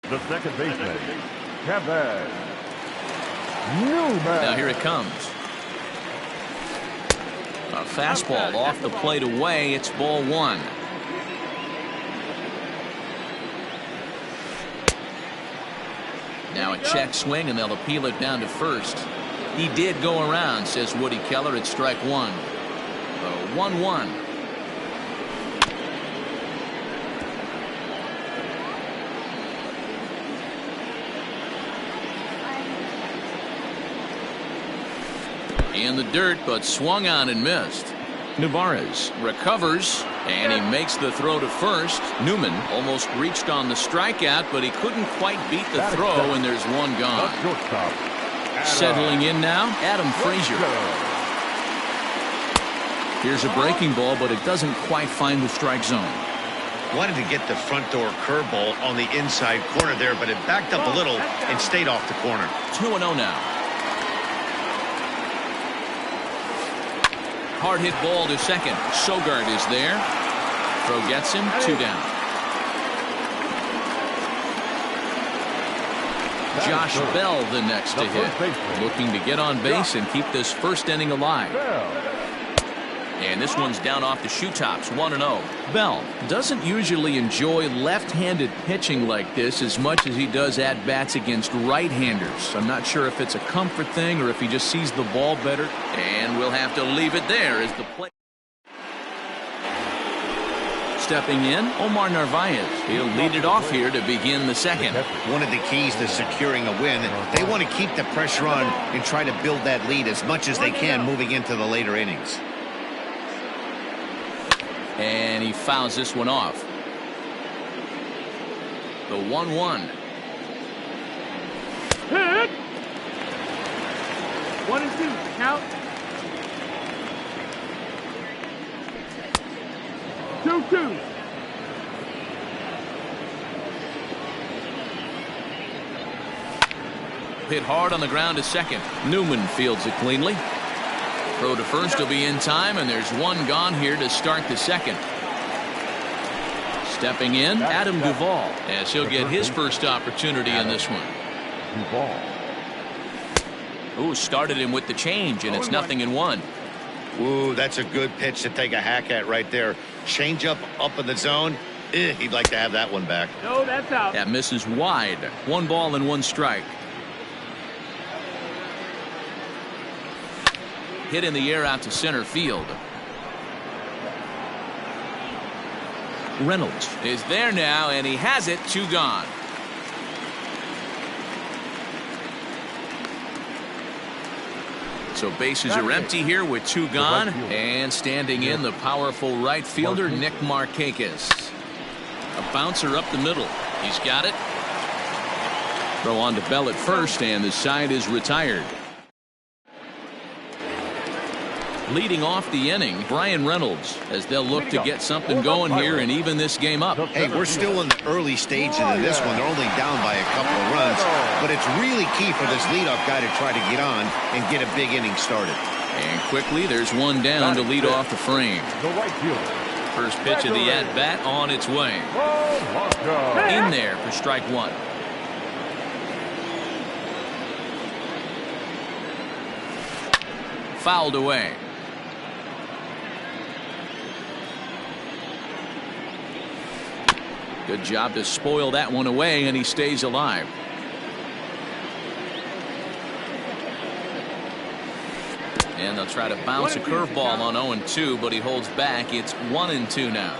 The second baseman, Kevin Newman. Now here it comes. A fastball off the plate away. It's ball one. Now a check swing, and they'll appeal it down to first. He did go around, says Woody Keller. It's strike one. 1-1. In the dirt, but swung on and missed. Narvaez recovers, and he makes the throw to first. Newman almost reached on the strikeout, but he couldn't quite beat the throw, and there's one gone. Settling in now, Adam Frazier. Here's a breaking ball, but it doesn't quite find the strike zone. Wanted to get the front door curveball on the inside corner there, but it backed up a little and stayed off the corner. 2-0 now. Hard hit ball to second. Sogard is there. Throw gets him. 2 down. Josh Bell the next to hit. Looking to get on base and keep this first inning alive. And this one's down off the shoe tops. 1-0. Bell doesn't usually enjoy left-handed pitching like this as much as he does at-bats against right-handers. I'm not sure if it's a comfort thing or if he just sees the ball better. And we'll have to leave it there as the play. Stepping in, Omar Narvaez. He'll lead it off here to begin the second. One of the keys to securing a win, they want to keep the pressure on and try to build that lead as much as they can moving into the later innings. And he fouls this one off. The 1-1. Hit! 1-2. Count. 2-2. Hit hard on the ground to second. Newman fields it cleanly. Throw to first will be in time, and there's one gone here to start the second. Stepping in, Adam Duvall, as he'll get his first opportunity in this one. Ooh, started him with the change, and it's 0-1. Ooh, that's a good pitch to take a hack at right there. Change up in the zone. He'd like to have that one back. No, that's out. That misses wide. 1 ball and 1 strike. Hit in the air out to center field. Reynolds is there now, and he has it. 2 gone. So bases are empty here with 2 gone, and standing in the powerful right fielder Nick Markakis. A bouncer up the middle. He's got it. Throw on to Bell at first, and the side is retired. Leading off the inning, Brian Reynolds, as they'll look to get something going here and even this game up. Hey, we're still in the early stages of this one. They're only down by a couple of runs, but it's really key for this leadoff guy to try to get on and get a big inning started. And quickly, there's one down to lead off the frame. First pitch of the at-bat on its way. In there for strike 1. Fouled away. Good job to spoil that one away, and he stays alive. And they'll try to bounce a curveball on 0-2, but he holds back. It's 1-2 now.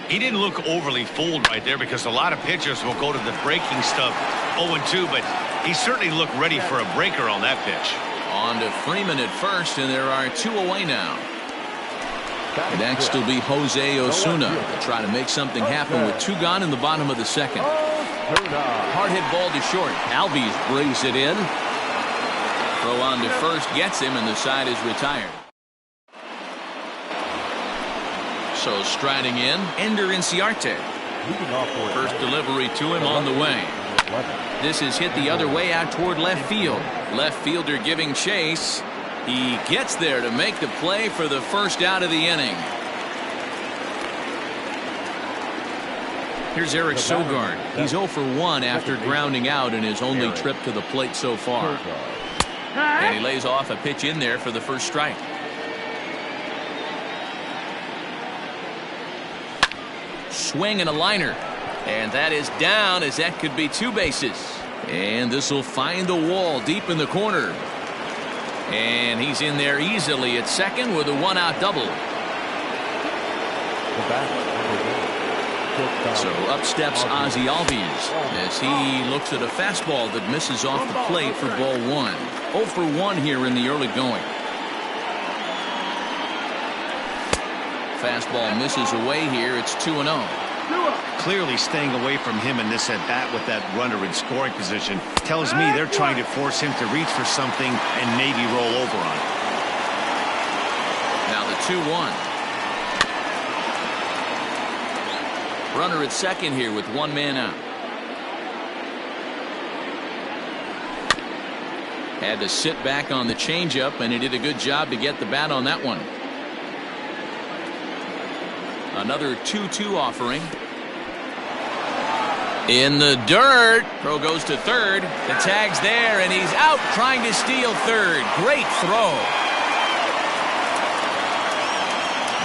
He didn't look overly fooled right there because a lot of pitchers will go to the breaking stuff 0-2, but he certainly looked ready for a breaker on that pitch. On to Freeman at first, and there are 2 away now. Next will be Jose Osuna to try to make something happen with 2 gone in the bottom of the second. Hard hit ball to short. Albies brings it in. Throw on to first gets him, and the side is retired. So striding in, Ender Inciarte. First delivery to him on the way. This is hit the other way out toward left field. Left fielder giving chase. He gets there to make the play for the first out of the inning. Here's Eric Sogard. He's 0 for 1 after grounding out in his only trip to the plate so far. And he lays off a pitch in there for the first strike. Swing and a liner. And that is down, as that could be 2 bases. And this will find the wall deep in the corner. And he's in there easily at second with a 1-out double. So up steps Ozzie Albies as he looks at a fastball that misses off the plate for ball 1. 0 for 1 here in the early going. Fastball misses away here. It's 2-0. Clearly staying away from him in this at-bat with that runner in scoring position tells me they're trying to force him to reach for something and maybe roll over on it. Now the 2-1. Runner at second here with 1 man out. Had to sit back on the changeup, and he did a good job to get the bat on that one. Another 2-2 offering. In the dirt. Throw goes to third. The tag's there, and he's out trying to steal third. Great throw.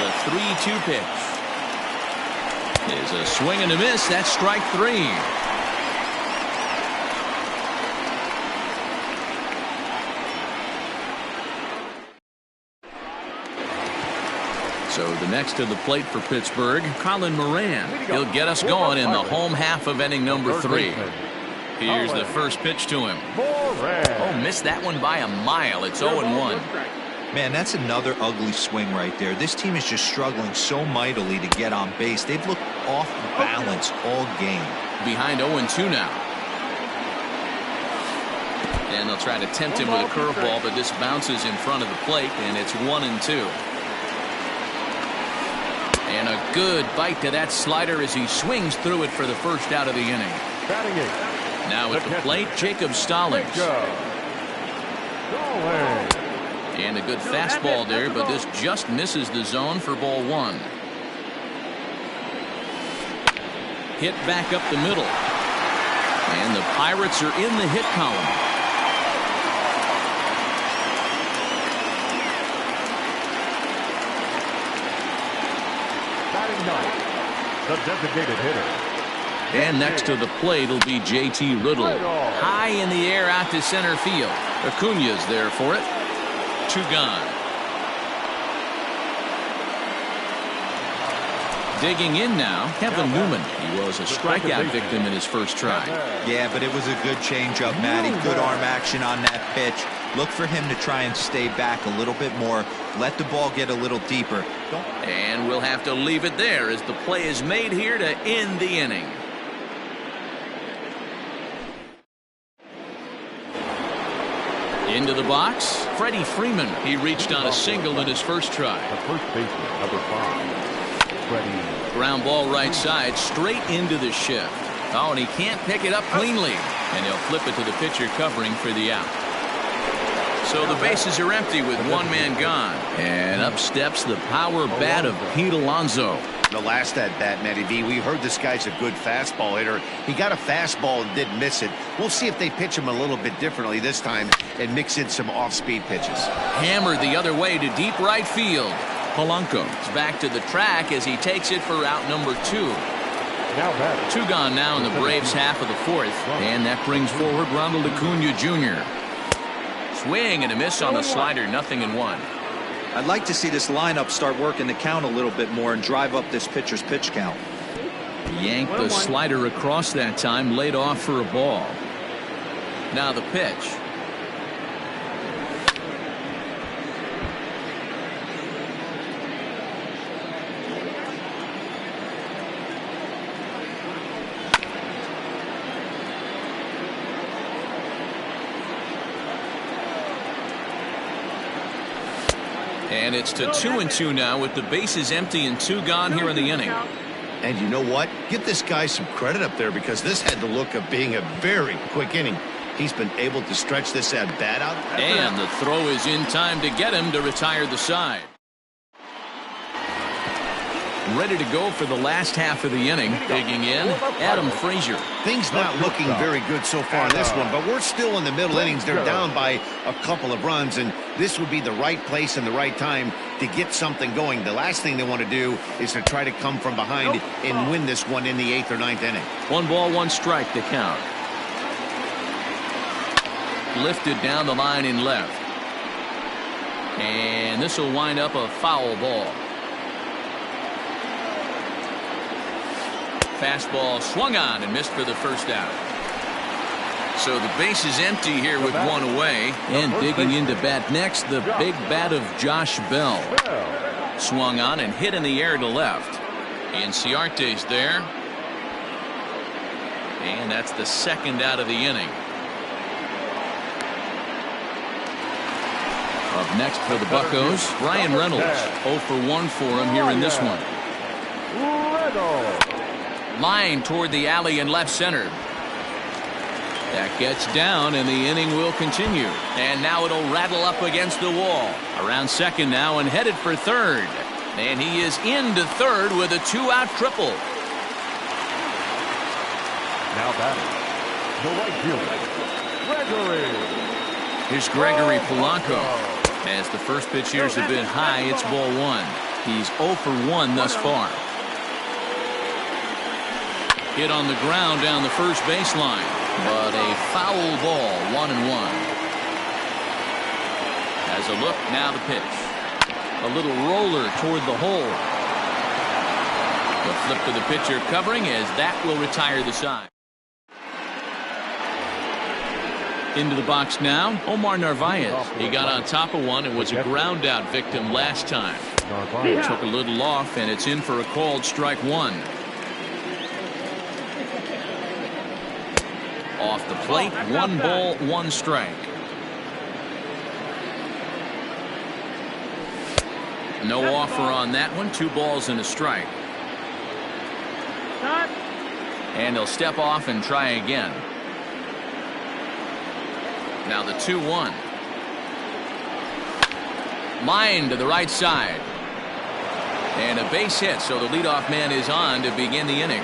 The 3-2 pitch is a swing and a miss. That's strike 3. So the next to the plate for Pittsburgh, Colin Moran. He'll get us going in the home half of inning number 3. Here's the first pitch to him. Oh, missed that one by a mile. It's 0-1. Man, that's another ugly swing right there. This team is just struggling so mightily to get on base. They've looked off balance all game. Behind 0-2 now. And they'll try to tempt him with a curveball, but this bounces in front of the plate, and it's 1-2. And a good bite to that slider as he swings through it for the first out of the inning. Now at the plate, Jacob Stallings. And a good fastball there, but this just misses the zone for ball 1. Hit back up the middle. And the Pirates are in the hit column. The designated hitter. And next to the plate will be J.T. Riddle. High in the air out to center field. Acuña's there for it. 2 gone. Digging in now, Kevin Newman. He was a strikeout victim in his first try. Yeah, but it was a good changeup, Matty. Good arm action on that pitch. Look for him to try and stay back a little bit more. Let the ball get a little deeper. And we'll have to leave it there as the play is made here to end the inning. Into the box, Freddie Freeman. He reached on a single in his first try. The first baseman, number 5, Freddie. Ground ball right side, straight into the shift. Oh, and he can't pick it up cleanly. And he'll flip it to the pitcher covering for the out. So the bases are empty with 1 man gone. And up steps the power bat of Pete Alonso. The last at bat, Matty V, we heard this guy's a good fastball hitter. He got a fastball and didn't miss it. We'll see if they pitch him a little bit differently this time and mix in some off-speed pitches. Hammered the other way to deep right field. Polanco is back to the track as he takes it for out number 2. Now batting. 2 gone now in the Braves half of the 4th. And that brings forward Ronald Acuña Jr. Swing and a miss on the slider, 0-1. I'd like to see this lineup start working the count a little bit more and drive up this pitcher's pitch count. Yanked the slider across that time, laid off for a ball. Now the pitch. And it's to 2-2 now with the bases empty and 2 gone here in the inning. And you know what? Give this guy some credit up there because this had the look of being a very quick inning. He's been able to stretch this at bat out. And the throw is in time to get him to retire the side. Ready to go for the last half of the inning. Digging in, Adam Frazier. Things not looking very good so far in this one, but we're still in the middle innings. They're down by a couple of runs, and this would be the right place and the right time to get something going. The last thing they want to do is to try to come from behind and win this one in the 8th or 9th inning. 1 ball, 1 strike to count. Lifted down the line in left. And this will wind up a foul ball. Fastball swung on and missed for the first out. So the base is empty here with 1 away. And digging into bat next, the big bat of Josh Bell. Swung on and hit in the air to left. And Ciarte's there. And that's the 2nd out of the inning. Up next for the Buccos, Ryan Reynolds. 0 for 1 for him here in this one. Line toward the alley in left center. That gets down, and the inning will continue. And now it'll rattle up against the wall. Around second now and headed for third. And he is into third with a 2-out triple. Now batting, the right fielder, Gregory. Here's Gregory Polanco. As the first pitch here's a bit high, it's ball 1. He's 0 for 1 thus far. Hit on the ground down the first baseline, but a foul ball, 1-1. As a look, now the pitch. A little roller toward the hole. The flip to the pitcher covering as that will retire the side. Into the box now, Omar Narvaez. He got on top of one and was a ground out victim last time. Took a little off, and it's in for a called strike 1. Off the plate, 1 ball, 1 strike. No offer on that one. 2 balls and a strike. And he'll step off and try again. Now the 2-1. Line to the right side. And a base hit, so the leadoff man is on to begin the inning.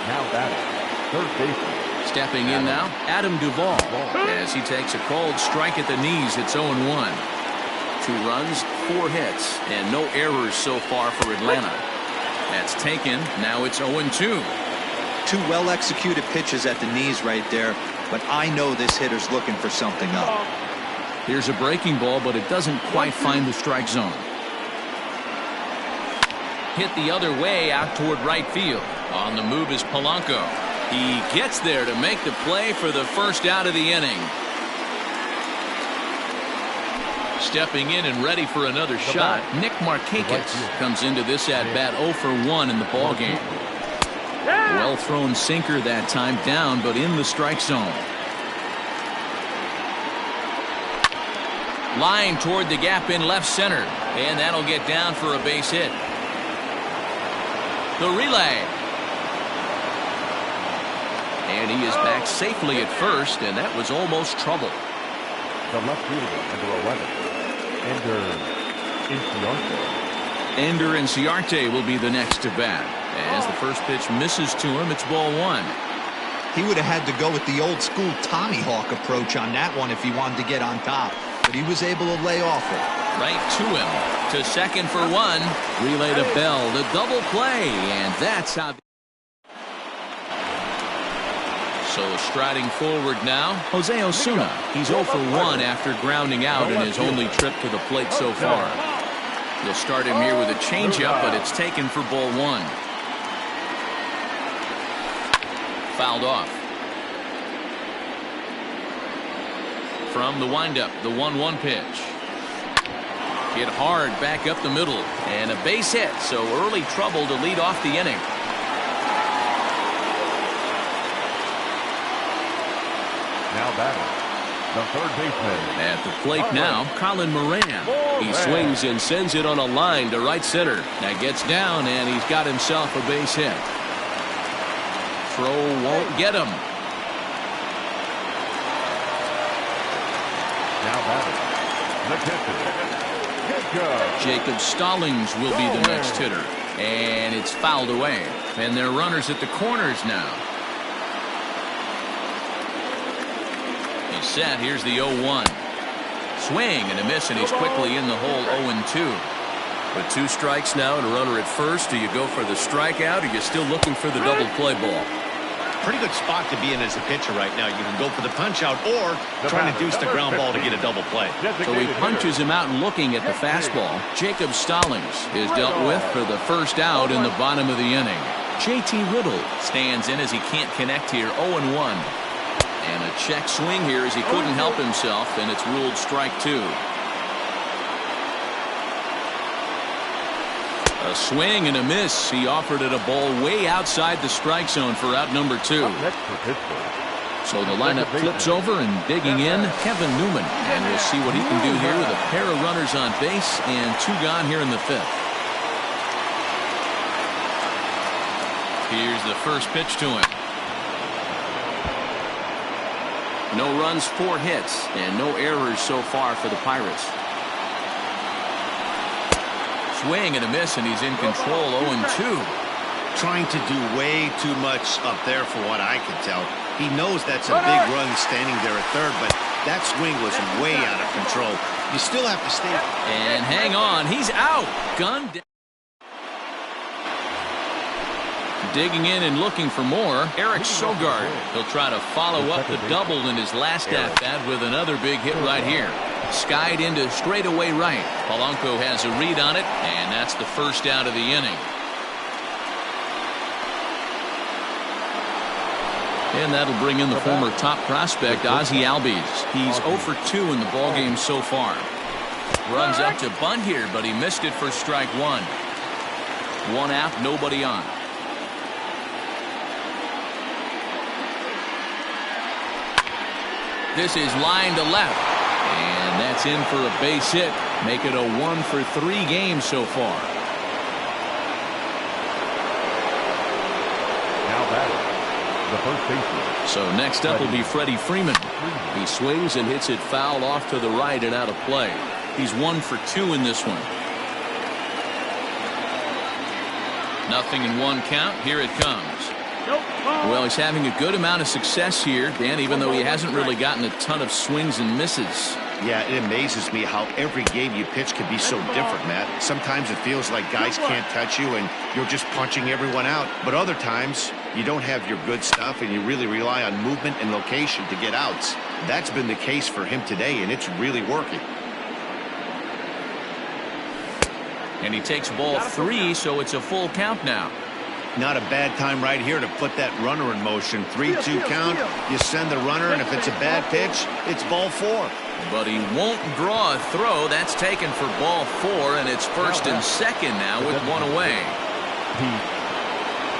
Now batting, third baseman. Stepping in now, Adam Duvall. As he takes a called strike at the knees, it's 0-1. 2 runs, 4 hits, and no errors so far for Atlanta. That's taken. Now it's 0-2. 2 well-executed pitches at the knees right there, but I know this hitter's looking for something up. Here's a breaking ball, but it doesn't quite find the strike zone. Hit the other way out toward right field. On the move is Polanco. He gets there to make the play for the first out of the inning. Stepping in and ready for another shot, Nick Markakis comes into this at-bat 0 for 1 in the ballgame. Well thrown sinker that time, down but in the strike zone. Line toward the gap in left center, and that'll get down for a base hit. The relay. And he is back safely at first, and that was almost trouble. The left fielder, number 11, Ender Inciarte will be the next to bat. As the first pitch misses to him, it's ball 1. He would have had to go with the old school Tommy Hawk approach on that one if he wanted to get on top, but he was able to lay off it. Right to him. To second for 1. Relay to Bell. The double play, and that's how. So striding forward now, Jose Osuna. He's 0 for 1 after grounding out in his only trip to the plate so far. He'll start him here with a changeup, but it's taken for ball 1. Fouled off. From the windup, the 1-1 pitch. Hit hard back up the middle, and a base hit, so early trouble to lead off the inning. Now batting, the third baseman. At the plate now, Colin Moran. He swings and sends it on a line to right center. That gets down, and he's got himself a base hit. Throw won't get him. batting, the catcher, Jacob Stallings will be the next hitter. And it's fouled away. And they're runners at the corners now. He's set. Here's the 0-1. Swing and a miss, and he's quickly in the hole 0-2. With 2 strikes now and a runner at first, do you go for the strikeout, or are you still looking for the double play ball? Pretty good spot to be in as a pitcher right now. You can go for the punch out or trying to deuce the ground ball to get a double play. So he punches him out and looking at the fastball. Jacob Stallings is dealt with for the first out in the bottom of the inning. JT Riddle stands in as he can't connect here. 0-1. And a check swing here as he couldn't help himself, and it's ruled strike 2. A swing and a miss. He offered it a ball way outside the strike zone for out number 2. So the lineup flips over, and digging in, Kevin Newman. And we'll see what he can do here with a pair of runners on base and 2 gone here in the 5th. Here's the first pitch to him. No runs, 4 hits, and no errors so far for the Pirates. Swing and a miss, and he's in control. 0-2. Trying to do way too much up there for what I can tell. He knows that's a big run standing there at third, but that swing was way out of control. You still have to stay. And hang on, he's out. Gunned down. Digging in and looking for more, Eric Sogard. He'll try to follow up the double in his last at-bat with another big hit right here. Skied into straightaway right. Polanco has a read on it, and that's the first out of the inning. And that'll bring in the former top prospect, Ozzie Albies. He's 0 for 2 in the ballgame so far. Runs up to bunt here, but he missed it for strike 1. 1 out, nobody on. This is line to left. And that's in for a base hit. Make it a 1 for 3 game so far. now batting, the first baseman. So next up will be Freddie Freeman. He swings and hits it foul off to the right and out of play. He's 1 for 2 in this one. Nothing in 1 count. Here it comes. Well, he's having a good amount of success here, Dan, even though he hasn't really gotten a ton of swings and misses. Yeah, it amazes me how every game you pitch can be so different, Matt. Sometimes it feels like guys can't touch you and you're just punching everyone out. But other times, you don't have your good stuff and you really rely on movement and location to get outs. That's been the case for him today, and it's really working. And he takes ball 3, so it's a full count now. Not a bad time right here to put that runner in motion. 3-2 count, you send the runner, and if it's a bad pitch, it's ball 4. But he won't draw a throw. That's taken for ball 4, and it's first and second now with 1 away.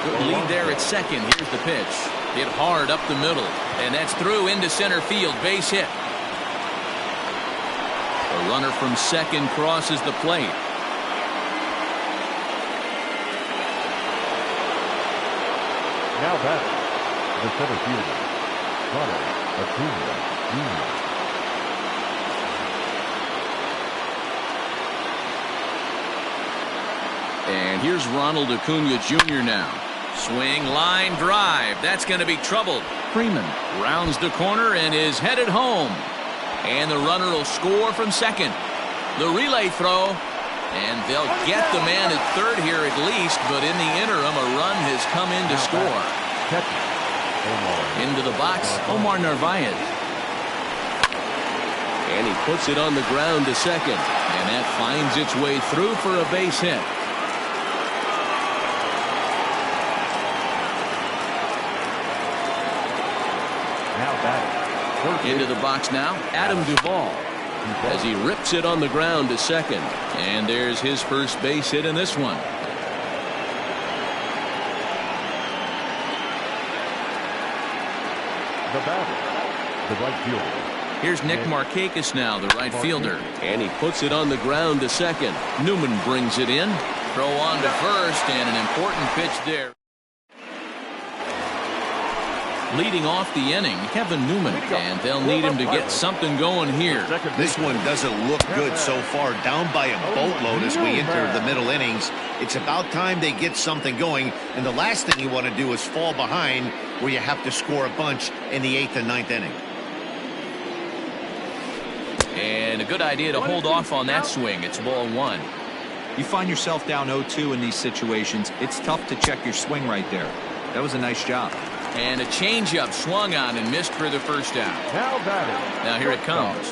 Good lead there at second. Here's the pitch. Hit hard up the middle, and that's through into center field. Base hit. The runner from second crosses the plate. Now batting, the center fielder, Ronald Acuna Jr. And here's Ronald Acuna Jr. now. Swing, line, drive. That's going to be troubled. Freeman rounds the corner and is headed home. And the runner will score from second. The relay throw. And they'll get the man at third here at least, but in the interim, a run has come in to score. Into the box, Omar Narvaez. And he puts it on the ground to second. And that finds its way through for a base hit. Now batting. Into the box now, Adam Duvall. As he rips it on the ground to second. And there's his first base hit in this one. The batter, the right fielder. Here's Nick Markakis now, the right fielder. And he puts it on the ground to second. Newman brings it in. Throw on to first, and an important pitch there. Leading off the inning, Kevin Newman, and they'll need him to get something going here. This one doesn't look good so far. Down by a boatload as we enter the middle innings. It's about time they get something going, and the last thing you want to do is fall behind where you have to score a bunch in the 8th and 9th inning. And a good idea to hold off on that swing. It's ball 1. You find yourself down 0-2 in these situations, it's tough to check your swing right there. That was a nice job. And a changeup swung on and missed for the first out. Now batting. Now here it comes.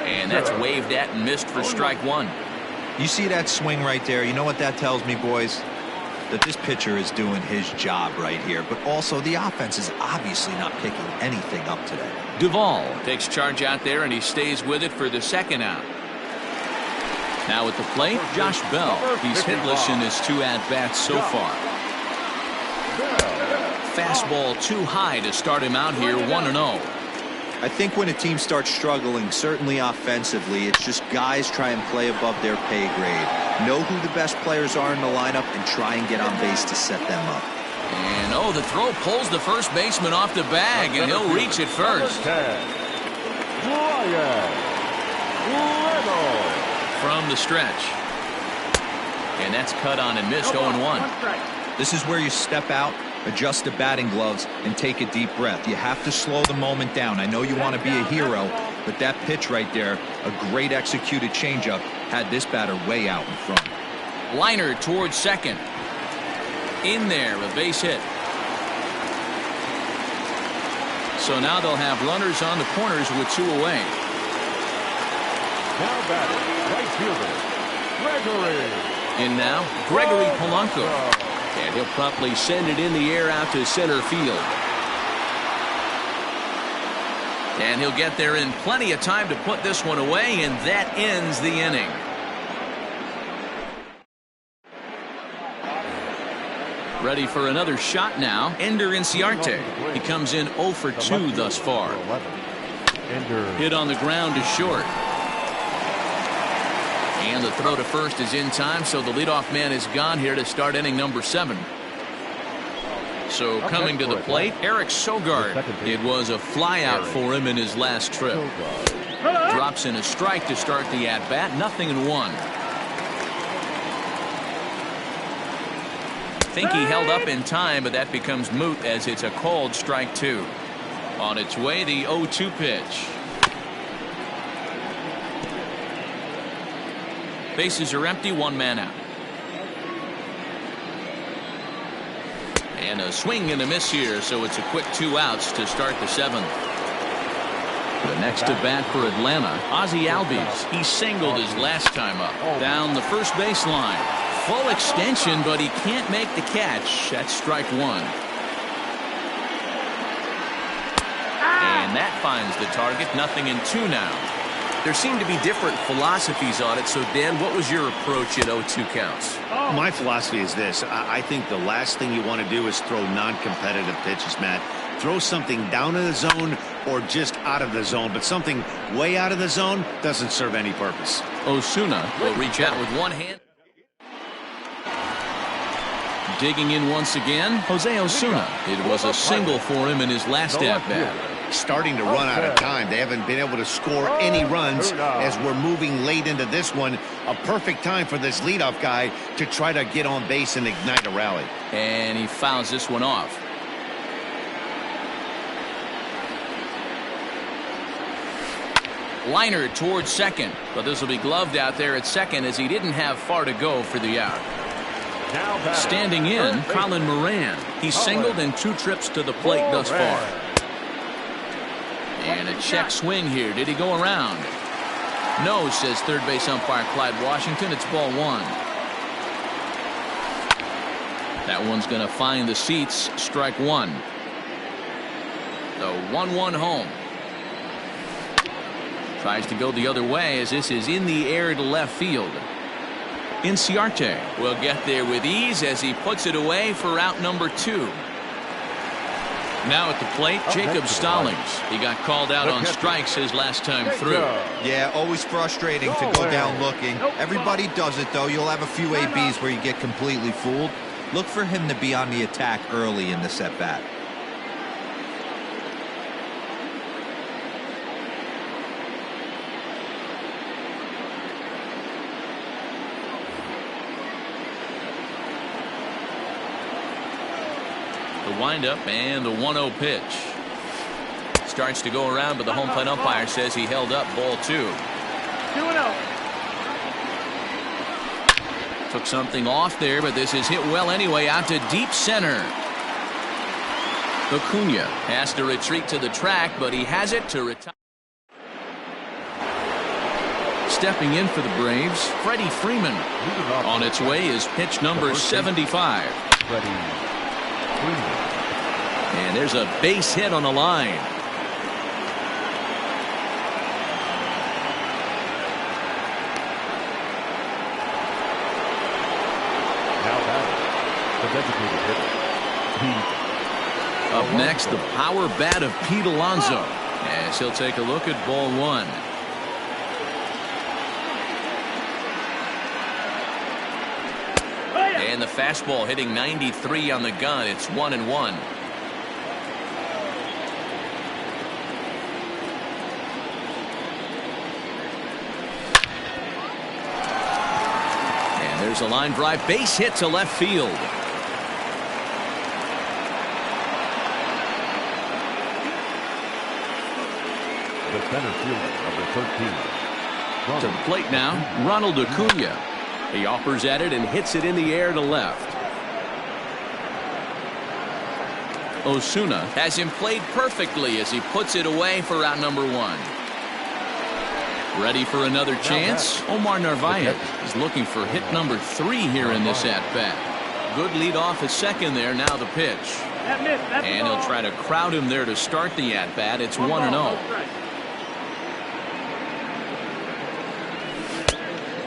And that's waved at and missed for strike 1. You see that swing right there? You know what that tells me, boys? That this pitcher is doing his job right here. But also, the offense is obviously not picking anything up today. Duvall takes charge out there, and he stays with it for the second out. Now at the plate, Josh Bell. He's hitless in his 2 at-bats so far. Fastball too high to start him out here, 1-0. I think when a team starts struggling, certainly offensively, it's just guys try and play above their pay grade. Know who the best players are in the lineup and try and get on base to set them up. And the throw pulls the first baseman off the bag, and he'll reach it first. From the stretch. And that's cut on and missed, 0-1. This is where you step out, adjust the batting gloves, and take a deep breath. You have to slow the moment down. I know you want to be a hero, but that pitch right there, a great executed changeup, had this batter way out in front. Liner towards second. In there, a base hit. So now they'll have runners on the corners with 2 away. Now batting, right fielder, Gregory. In now, Gregory Polanco. And he'll promptly send it in the air out to center field. And he'll get there in plenty of time to put this one away, and that ends the inning. Ready for another shot now, Ender Inciarte. He comes in 0 for 2 thus far. Hit on the ground to short. And the throw to first is in time, so the leadoff man is gone here to start inning number 7. So coming to the plate, Eric Sogard. It was a flyout for him in his last trip. Drops in a strike to start the at-bat, 0-1. Think he held up in time, but that becomes moot as it's a called strike 2. On its way, the 0-2 pitch. Bases are empty, 1 man out. And a swing and a miss here, so it's a quick 2 outs to start the 7th. The next to bat for Atlanta, Ozzie Albies. He singled his last time up. Down the first baseline. Full extension, but he can't make the catch. That's strike 1. And that finds the target, 0-2 now. There seem to be different philosophies on it. So, Dan, what was your approach at 0-2 counts? My philosophy is this. I think the last thing you want to do is throw non-competitive pitches, Matt. Throw something down in the zone or just out of the zone, but something way out of the zone doesn't serve any purpose. Osuna will reach out with one hand. Digging in once again, Jose Osuna. It was a single for him in his last at-bat. Starting to run out of time. They haven't been able to score any runs as we're moving late into this one. A perfect time for this leadoff guy to try to get on base and ignite a rally. And he fouls this one off. Liner towards second, but this will be gloved out there at second as he didn't have far to go for the out. Standing in, Colin Moran. He singled in 2 trips to the plate thus far. And a check swing here. Did he go around? No, says third base umpire Clyde Washington. It's ball 1. That one's going to find the seats. Strike 1. The 1-1 home. Tries to go the other way as this is in the air to left field. Inciarte will get there with ease as he puts it away for out number 2. Now at the plate, Jacob Stallings. He got called out on strikes his last time through. Yeah, always frustrating to go down looking. Everybody does it, though. You'll have a few ABs where you get completely fooled. Look for him to be on the attack early in this at-bat. The windup and the 1-0 pitch. Starts to go around, but the home plate umpire says he held up ball 2. 2-0. Took something off there, but this is hit well anyway, out to deep center. Acuna has to retreat to the track, but he has it to retire. Stepping in for the Braves, Freddie Freeman. On its way is pitch number 75. And there's a base hit on the line. Up next, the power bat of Pete Alonso, as he'll take a look at ball 1. And the fastball hitting 93 on the gun. It's 1-1. And there's a line drive, base hit to left field. The center fielder, number 13. To the plate now, Ronald Acuna. He offers at it and hits it in the air to left. Osuna has him played perfectly as he puts it away for out number 1. Ready for another chance? Omar Narvaez is looking for hit number 3 here in this at-bat. Good lead off at second there. Now the pitch. And he'll try to crowd him there to start the at-bat. It's 1-0.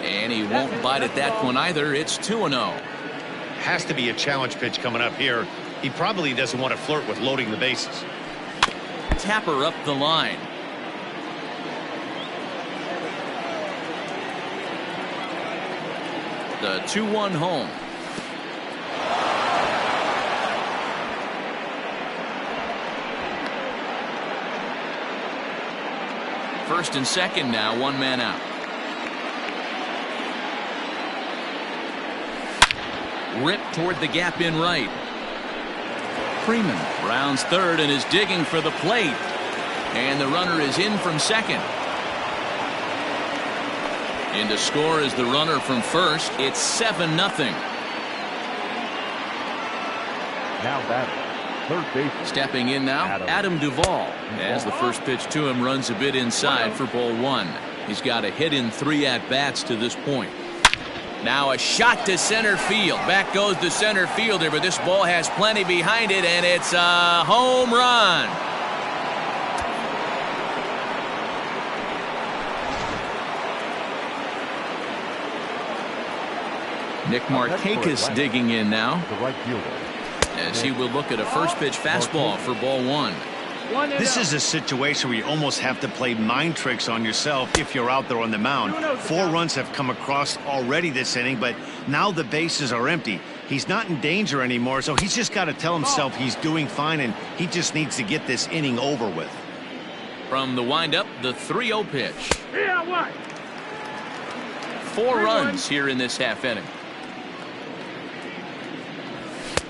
And he won't bite at that one either. It's 2-0. Has to be a challenge pitch coming up here. He probably doesn't want to flirt with loading the bases. Tapper up the line. The 2-1 home. First and second now, 1 man out. Ripped toward the gap in right. Freeman rounds third and is digging for the plate. And the runner is in from second. In to score is the runner from first. It's 7-0. Now batting, third base. Stepping in now, Adam Duvall. As the first pitch to him runs a bit inside for ball 1. He's got a hit in 3 at-bats to this point. Now a shot to center field. Back goes the center fielder, but this ball has plenty behind it, and it's a home run. Nick Markakis digging in now, The right fielder. as he will look at a first pitch fastball for ball 1. This is a situation where you almost have to play mind tricks on yourself if you're out there on the mound. 4 runs have come across already this inning, but now the bases are empty. He's not in danger anymore, so he's just got to tell himself he's doing fine, and he just needs to get this inning over with. From the windup, the 3-0 pitch. Yeah, what? 4 runs here in this half inning.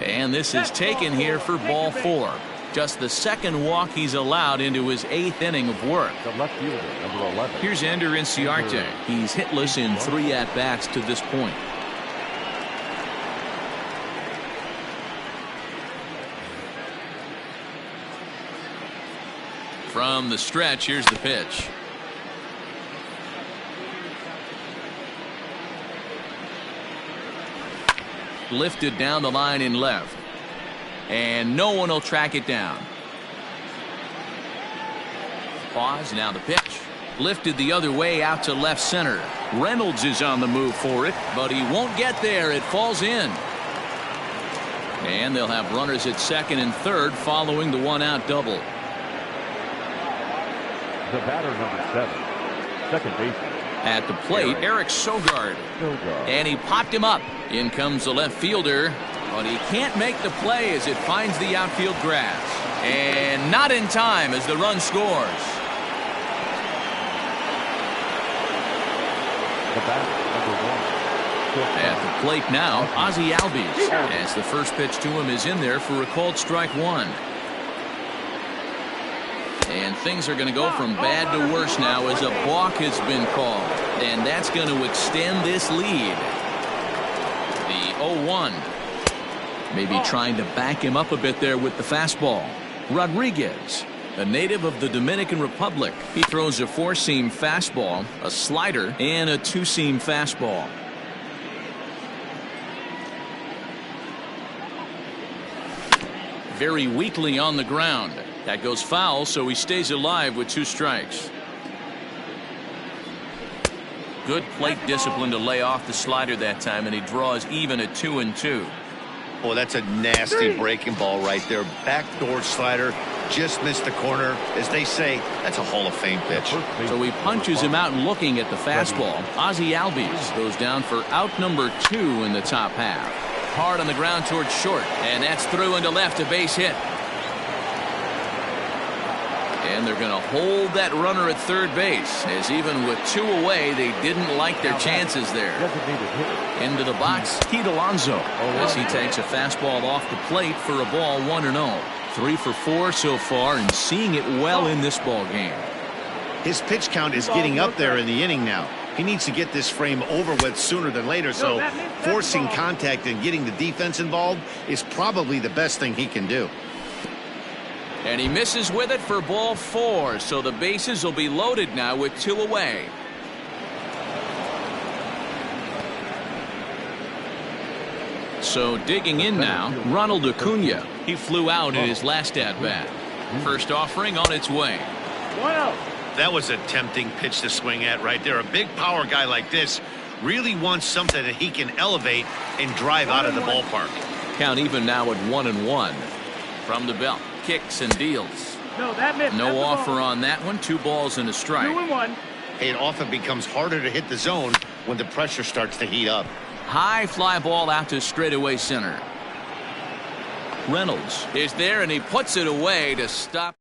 And this is taken here for ball 4. Just the second walk he's allowed into his 8th inning of work. The left fielder, number 11. Here's Ender Inciarte. He's hitless in 3 at-bats to this point. From the stretch, here's the pitch. Lifted down the line in left. And no one will track it down. Pause, now the pitch. Lifted the other way out to left center. Reynolds is on the move for it, but he won't get there. It falls in. And they'll have runners at second and third following the 1-out double. The batter, number 7. Second baseman. At the plate, Eric Sogard. And he popped him up. In comes the left fielder. But he can't make the play as it finds the outfield grass. And not in time as the run scores. The batter, number 1. At the plate now, Ozzie Albies, as the first pitch to him is in there for a called strike one. And things are going to go from bad to worse now as a balk has been called. And that's going to extend this lead. The 0-1. Maybe trying to back him up a bit there with the fastball. Rodriguez, a native of the Dominican Republic. He throws a four-seam fastball, a slider, and a two-seam fastball. Very weakly on the ground. That goes foul, so he stays alive with 2 strikes. Good plate discipline to lay off the slider that time, and he draws even at 2-2. Oh, that's a nasty breaking ball right there. Backdoor slider, just missed the corner. As they say, that's a Hall of Fame pitch. So he punches him out and looking at the fastball. Ozzie Albies goes down for out number 2 in the top half. Hard on the ground towards short, and that's through into left, a base hit. And they're going to hold that runner at third base, as even with 2 away, they didn't like their chances there. Into the box, Pete Alonso, as he takes a fastball off the plate for a ball 1-0. 3 for 4 so far, and seeing it well in this ball game. His pitch count is getting up there in the inning now. He needs to get this frame over with sooner than later, so forcing contact and getting the defense involved is probably the best thing he can do. And he misses with it for ball 4, so the bases will be loaded now with 2 away. So digging in now, Ronald Acuna. He flew out in his last at-bat. First offering on its way. That was a tempting pitch to swing at right there. A big power guy like this really wants something that he can elevate and drive out of the ballpark. Count even now at 1-1. From the belt, kicks and deals. No offer on that one. 2 balls and a strike. 2-1. It often becomes harder to hit the zone when the pressure starts to heat up. High fly ball out to straightaway center. Reynolds is there, and he puts it away to stop.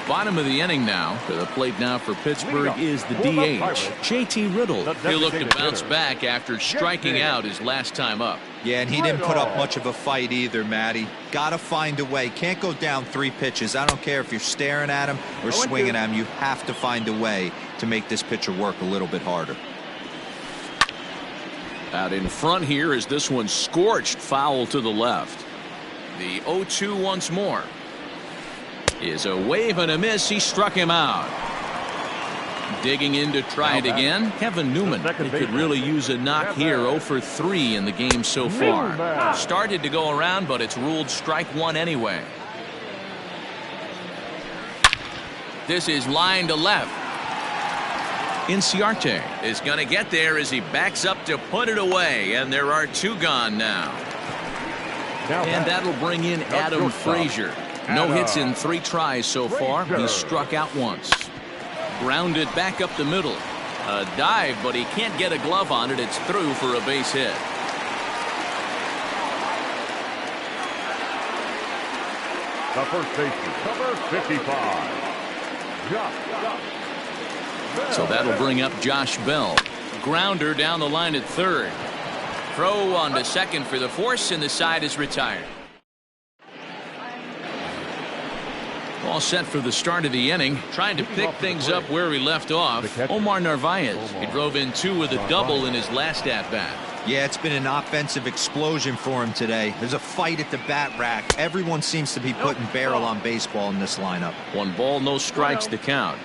Bottom of the inning now. To the plate now for Pittsburgh is the DH, JT Riddle. He'll look to bounce back after striking out his last time up. Yeah, and he didn't put up much of a fight either, Matty. Got to find a way. Can't go down 3 pitches. I don't care if you're staring at him or swinging at him. You have to find a way to make this pitcher work a little bit harder. Out in front here is this one scorched foul to the left. The 0-2 once more. Is a wave and a miss. He struck him out. Digging in to try it again. Kevin Newman. He could really use a knock here. 0 for 3 in the game so far. Started to go around, but it's ruled strike 1 anyway. This is line to left. Inciarte is going to get there as he backs up to put it away, and there are 2 gone now. And that'll bring in Adam Frazier. No hits in 3 tries so far. He's struck out once. Grounded back up the middle. A dive, but he can't get a glove on it. It's through for a base hit. The first baseman, number 55. So that'll bring up Josh Bell. Grounder down the line at third. Throw on to second for the force, and the side is retired. All set for the start of the inning. Trying to pick things up where we left off. Omar Narvaez. He drove in 2 with a double in his last at-bat. Yeah, it's been an offensive explosion for him today. There's a fight at the bat rack. Everyone seems to be putting barrel on baseball in this lineup. 1 ball, no strikes to count.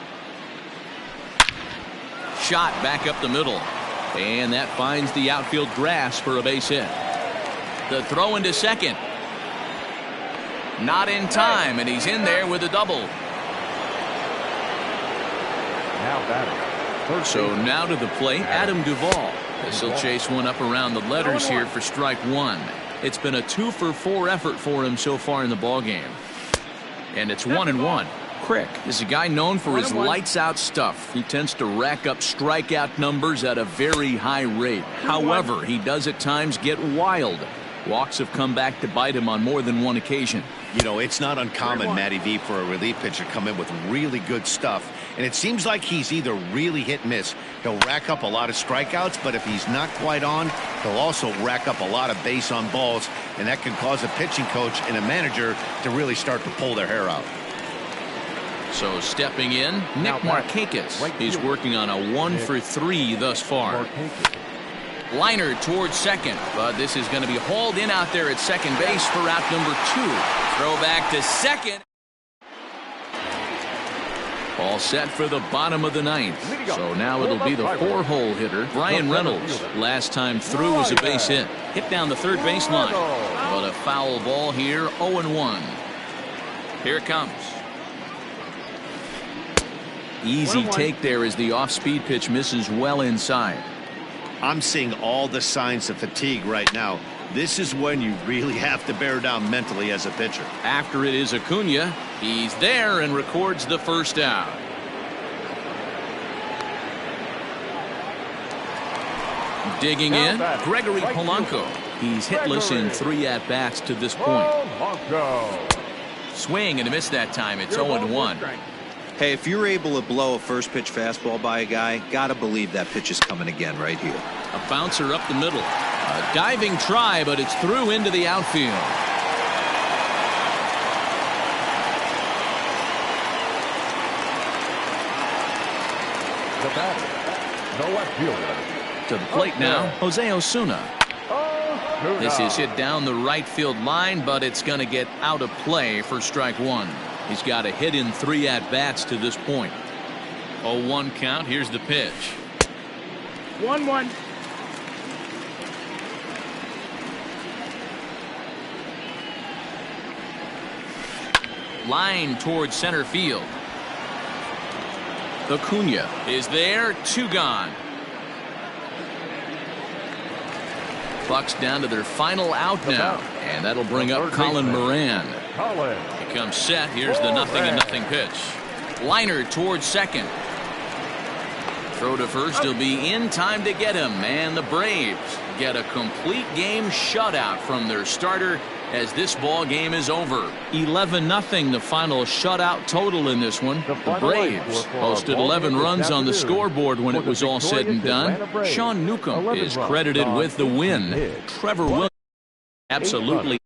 Shot back up the middle. And that finds the outfield grass for a base hit. The throw into second. Not in time, and he's in there with a double. So now to the plate, Adam Duvall. This will chase one up around the letters here for strike 1. It's been a 2 for 4 effort for him so far in the ballgame. And it's 1-1. Crick is a guy known for his lights-out stuff. He tends to rack up strikeout numbers at a very high rate. However, he does at times get wild. Walks have come back to bite him on more than one occasion. You know, it's not uncommon, Matty V, for a relief pitcher to come in with really good stuff. And it seems like he's either really hit and miss. He'll rack up a lot of strikeouts, but if he's not quite on, he'll also rack up a lot of base on balls. And that can cause a pitching coach and a manager to really start to pull their hair out. So stepping in, Nick Markakis. He's working on a 1-for-3 thus far. Liner towards second, but this is going to be hauled in out there at second base for out number 2. Throw back to second. All set for the bottom of the ninth. So now it'll be the 4-hole hitter, Brian Reynolds. Last time through was a base hit. Hit down the third baseline. But a foul ball here, 0-1. Here it comes. Easy take there as the off-speed pitch misses well inside. I'm seeing all the signs of fatigue right now. This is when you really have to bear down mentally as a pitcher. After it is Acuna. He's there and records the first out. Digging in, Gregory Polanco. He's hitless in 3 at-bats to this point. Swing and a miss that time. It's 0-1. Hey, if you're able to blow a first pitch fastball by a guy, gotta believe that pitch is coming again right here. A bouncer up the middle. A diving try, but it's through into the outfield. The batter, the left fielder. To the plate now, Jose Osuna. This is hit down the right field line, but it's going to get out of play for strike 1. He's got a hit in 3 at-bats to this point. 0-1 count. Here's the pitch. 1-1. Line towards center field. Acuna is there. 2 gone. Bucks down to their final out now, and that'll bring up Colin Moran. He comes set. Here's the 0-0 pitch. Liner towards second. Throw to first. He'll be in time to get him. And the Braves get a complete game shutout from their starter as this ball game is over. 11-0 the final shutout total in this one. The Braves posted 11 runs on the scoreboard when it was all said and done. Sean Newcomb is credited with the win. Trevor Williams absolutely